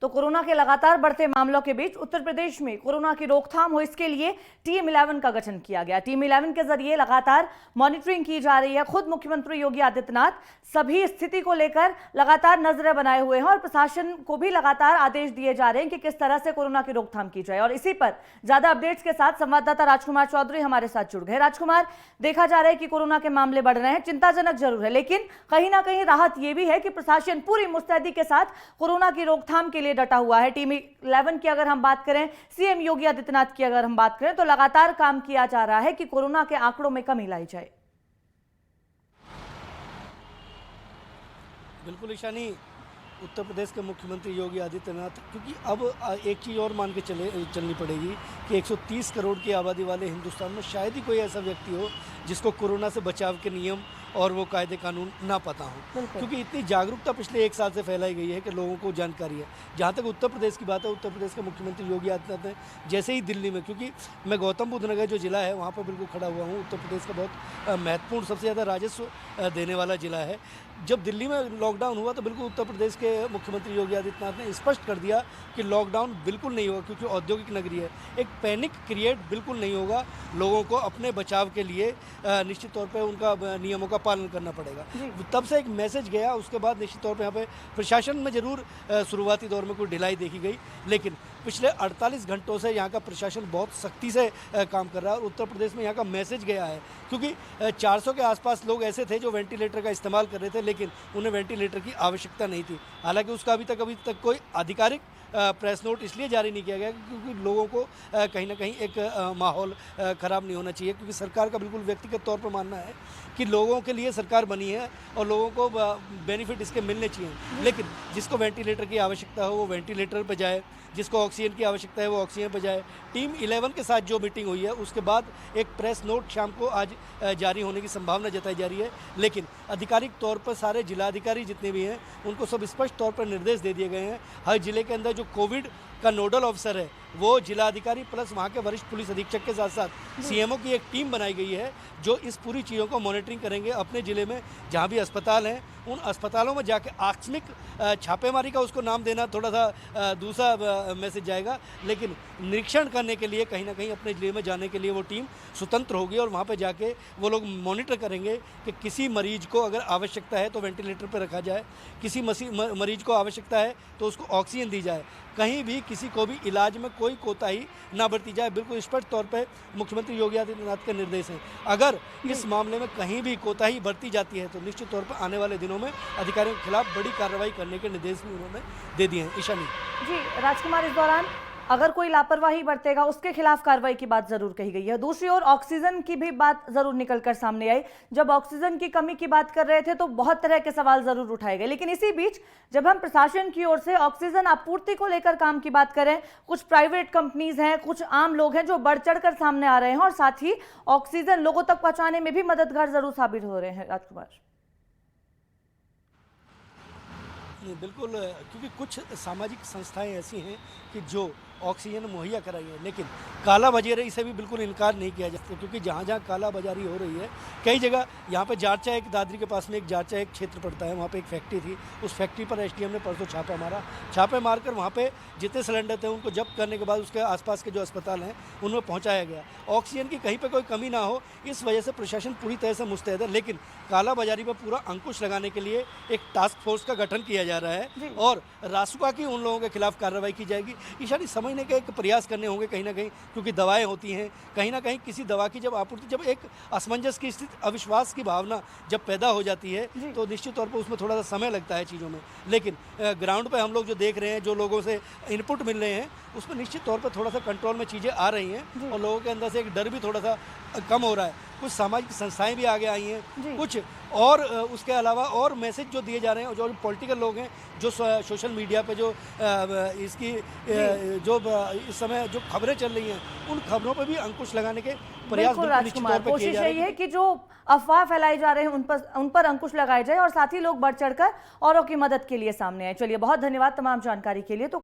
तो कोरोना के लगातार बढ़ते मामलों के बीच उत्तर प्रदेश में कोरोना की रोकथाम हो, इसके लिए टीम 11 का गठन किया गया। टीम 11 के जरिए लगातार मॉनिटरिंग की जा रही है। खुद मुख्यमंत्री योगी आदित्यनाथ सभी स्थिति को लेकर लगातार नजरें बनाए हुए हैं और प्रशासन को भी लगातार आदेश दिए जा रहे हैं कि किस तरह से कोरोना की रोकथाम की जाए। और इसी पर ज्यादा अपडेट्स के साथ संवाददाता राजकुमार चौधरी हमारे साथ जुड़ गए। राजकुमार, देखा जा रहा है कि कोरोना के मामले बढ़ रहे हैं, चिंताजनक जरूर है, लेकिन कहीं ना कहीं राहत यह भी है कि प्रशासन पूरी मुस्तैदी के साथ कोरोना की रोकथाम के लिए डटा हुआ है। टीम 11 की अगर हम बात करें, सीएम योगी आदित्यनाथ की अगर हम बात करें, तो लगातार काम किया जा रहा है कि कोरोना के आंकड़ों में कमी लाई जाए। बिल्कुल ईशानी, उत्तर प्रदेश के मुख्यमंत्री योगी आदित्यनाथ, क्योंकि अब एक चीज़ और मान के चलनी पड़ेगी कि 130 करोड़ की आबादी वाले हिंदुस्तान में शायद ही कोई ऐसा व्यक्ति हो जिसको कोरोना से बचाव के नियम और वो कायदे कानून ना पता हो, क्योंकि इतनी जागरूकता पिछले 1 साल से फैलाई गई है कि लोगों को जानकारी है। जहाँ तक उत्तर प्रदेश की बात है, उत्तर प्रदेश के मुख्यमंत्री योगी आदित्यनाथ ने जैसे ही दिल्ली में, क्योंकि मैं गौतम बुद्ध नगर जो जिला है वहाँ पर बिल्कुल खड़ा हुआ हूँ, उत्तर प्रदेश का बहुत महत्वपूर्ण, सबसे ज़्यादा राजस्व देने वाला जिला है। जब दिल्ली में लॉकडाउन हुआ तो बिल्कुल उत्तर प्रदेश के मुख्यमंत्री योगी आदित्यनाथ ने स्पष्ट कर दिया कि लॉकडाउन बिल्कुल नहीं होगा, क्योंकि औद्योगिक नगरी है। एक पैनिक क्रिएट बिल्कुल नहीं होगा। लोगों को अपने बचाव के लिए निश्चित तौर पे उनका नियमों का पालन करना पड़ेगा। तब से एक मैसेज गया। उसके बाद निश्चित तौर पे यहाँ पे प्रशासन में जरूर शुरुआती दौर में कोई ढिलाई देखी गई, लेकिन पिछले 48 घंटों से यहाँ का प्रशासन बहुत सख्ती से काम कर रहा है। और उत्तर प्रदेश में यहाँ का मैसेज गया है, क्योंकि 400 के आसपास लोग ऐसे थे जो वेंटिलेटर का इस्तेमाल कर रहे थे, लेकिन उन्हें वेंटिलेटर की आवश्यकता नहीं थी। हालांकि उसका अभी तक कोई आधिकारिक प्रेस नोट इसलिए जारी नहीं किया गया क्योंकि लोगों को कहीं ना कहीं एक माहौल ख़राब नहीं होना चाहिए, क्योंकि सरकार का बिल्कुल व्यक्तिगत तौर पर मानना है कि लोगों के लिए सरकार बनी है और लोगों को बेनिफिट इसके मिलने चाहिए। लेकिन जिसको वेंटिलेटर की आवश्यकता हो वो वेंटिलेटर पर जाए, जिसको ऑक्सीजन की आवश्यकता है वो ऑक्सीजन पर जाए। टीम 11 के साथ जो मीटिंग हुई है उसके बाद एक प्रेस नोट शाम को आज जारी होने की संभावना जताई जा रही है, लेकिन आधिकारिक तौर पर सारे जिलाधिकारी जितने भी हैं उनको सब स्पष्ट तौर पर निर्देश दे दिए गए हैं। हर जिले के अंदर जो कोविड का नोडल ऑफिसर है वो जिलाधिकारी प्लस वहाँ के वरिष्ठ पुलिस अधीक्षक के साथ साथ सीएमओ की एक टीम बनाई गई है जो इस पूरी चीज़ों को मॉनिटरिंग करेंगे। अपने ज़िले में जहाँ भी अस्पताल हैं उन अस्पतालों में जाके आकस्मिक छापेमारी का उसको नाम देना थोड़ा सा दूसरा मैसेज जाएगा, लेकिन निरीक्षण करने के लिए कहीं ना कहीं अपने ज़िले में जाने के लिए वो टीम स्वतंत्र होगी और वहाँ पे जाके वो लोग मॉनिटर करेंगे कि किसी मरीज को अगर आवश्यकता है तो वेंटिलेटर पर रखा जाए, किसी मरीज को आवश्यकता है तो उसको ऑक्सीजन दी जाए, कहीं भी किसी को भी इलाज में कोई कोताही ना बरती जाए। बिल्कुल स्पष्ट तौर पे मुख्यमंत्री योगी आदित्यनाथ के निर्देश हैं। अगर इस मामले में कहीं भी कोताही बरती जाती है तो निश्चित तौर पर आने वाले दिनों में अधिकारियों के खिलाफ बड़ी कार्रवाई करने के निर्देश भी उन्होंने दे दिए हैं। ईशानी जी, राजकुमार, इस दौरान अगर कोई लापरवाही बरतेगा उसके खिलाफ कार्रवाई की बात जरूर कही गई है। दूसरी ओर ऑक्सीजन की भी बात जरूर निकलकर सामने आई। जब ऑक्सीजन की कमी की बात कर रहे थे तो बहुत तरह के सवाल जरूर उठाए गए, लेकिन इसी बीच जब हम प्रशासन की ओर से ऑक्सीजन आपूर्ति को लेकर काम की बात करें, कुछ प्राइवेट कंपनीज हैं, कुछ आम लोग हैं जो बढ़ चढ़कर सामने आ रहे हैं और साथ ही ऑक्सीजन लोगों तक पहुंचाने में भी मददगार जरूर साबित हो रहे हैं। राजकुमार, बिल्कुल, क्योंकि कुछ सामाजिक संस्थाएं ऐसी हैं कि जो ऑक्सीजन मुहैया कराई है, लेकिन कालाबाजारी से भी बिल्कुल इनकार नहीं किया जाता, क्योंकि जहाँ जहाँ कालाबाजारी हो रही है कई जगह, यहाँ पे जारचा, एक दादरी के पास में एक जारचा एक क्षेत्र पड़ता है, वहाँ पे एक फैक्ट्री थी, उस फैक्ट्री पर एसडीएम ने परसों छापा मारा। छापे मारकर वहाँ पे जितने सिलेंडर थे उनको जब्त करने के बाद उसके आसपास के जो अस्पताल हैं उनमें पहुँचाया गया। ऑक्सीजन की कहीं पर कोई कमी ना हो इस वजह से प्रशासन पूरी तरह से मुस्तैद है, लेकिन कालाबाजारी पर पूरा अंकुश लगाने के लिए एक टास्क फोर्स का गठन किया जा रहा है और रासुका की उन लोगों के खिलाफ कार्रवाई की जाएगी। ईशानी, समझने के एक प्रयास करने होंगे कहीं ना कहीं, क्योंकि दवाएं होती हैं, कहीं ना कहीं किसी दवा की जब आपूर्ति, जब एक असमंजस की स्थिति, अविश्वास की भावना जब पैदा हो जाती है तो निश्चित तौर पर उसमें थोड़ा सा समय लगता है चीज़ों में। लेकिन ग्राउंड पे हम लोग जो देख रहे हैं, जो लोगों से इनपुट मिल रहे हैं, उसमें निश्चित तौर पर थोड़ा सा कंट्रोल में चीज़ें आ रही हैं और लोगों के अंदर से एक डर भी थोड़ा सा कम हो रहा है। कुछ सामाजिक संस्थाएं भी आगे आई हैं, कुछ और उसके अलावा और मैसेज जो दिए जा रहे हैं, जो पॉलिटिकल लोग हैं जो सोशल मीडिया पे जो इसकी जो इस समय जो खबरें चल रही हैं उन खबरों पर भी अंकुश लगाने के प्रयास निश्चित तौर पर किए जा रहे हैं। कोशिश यही है कि जो अफवाह फैलाई जा रहे हैं उन पर अंकुश लगाया जाए और साथ ही लोग बढ़ चढ़कर औरों की मदद के लिए सामने आए। चलिए, बहुत धन्यवाद तमाम जानकारी के लिए। तो